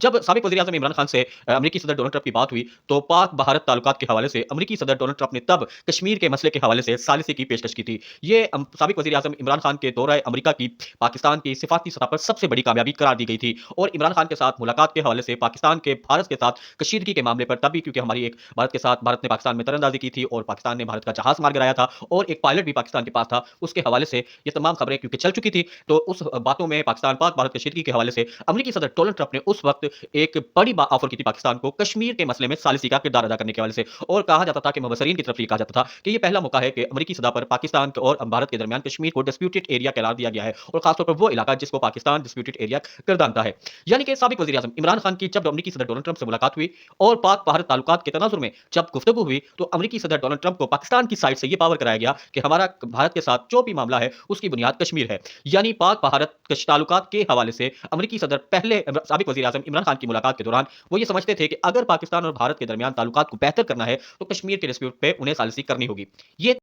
जब साबिक वज़ीर-ए-आज़म इमरान खान से अमेरिकी सदर डोनाल्ड ट्रंप की बात हुई, तो पाक-भारत ताल्लुकात के हवाले से अमेरिकी सदर डोनाल्ड ट्रंप ने तब कश्मीर के मसले के हवाले से सालिसी की पेशकश की थी। ये साबिक वज़ीर-ए-आज़म इमरान खान के दौरा अमेरिका की पाकिस्तान की सिफारती सतह पर सबसे बड़ी कामयाबी करार दी गई थी और इमरान खान के साथ मुलाकात के हवाले से पाकिस्तान के भारत के साथ कशीदगी के मामले पर तभी क्योंकि हमारी एक भारत के साथ भारत ने पाकिस्तान में तीरंदाज़ी की थी और पाकिस्तान ने भारत का जहाज़ मार गिराया था और एक पायलट भी पाकिस्तान के पास था। उसके हवाले से ये तमाम खबरें क्योंकि चल चुकी थी, तो उस बातों में पाकिस्तान पाक-भारत कशीदगी के हवाले से अमेरिकी सदर डोनाल्ड ट्रंप ने उस वक़्त एक बड़ी ऑफर की थी पाकिस्तान को कश्मीर के मसले में सालिसी का किरदार अदा करने के हवाले से और कहा जाता था कि मुबसरीन की तरफ ये कहा जाता था कि ये पहला मौका है कि अमेरिकी सतह पर पाकिस्तान और भारत के दरमियान कश्मीर को डिस्प्यूटेड एरिया करार दिया गया है और खासतौर पर वो इलाका जिसको पाकिस्तान डिस्प्यूटेड एरिया गर्दानता है। यानी कि साबिक वज़ीर आज़म इमरान खान की जब अमेरिकी सदर डोनाल्ड ट्रंप से मुलाकात हुई और पाक भारत ताल्लुकात के तनाजुर में जब गुफ्तगू हुई तो अमेरिकी सदर डोनाल्ड ट्रंप को पाकिस्तान की साइड से ये पावर कराया गया कि हमारा भारत के साथ जो भी मामला है उसकी बुनियाद कश्मीर है। यानी पाक भारत ताल्लुकात के हवाले से अमेरिकी सदर पहले साबिक वज़ीर आज़म इमरान खान की मुलाकात के दौरान वो ये समझते थे कि अगर पाकिस्तान और भारत के दरमियान ताल्लुकात को बेहतर करना है तो कश्मीर के डिस्प्यूट पे उन्हें सालिसी करनी होगी। ये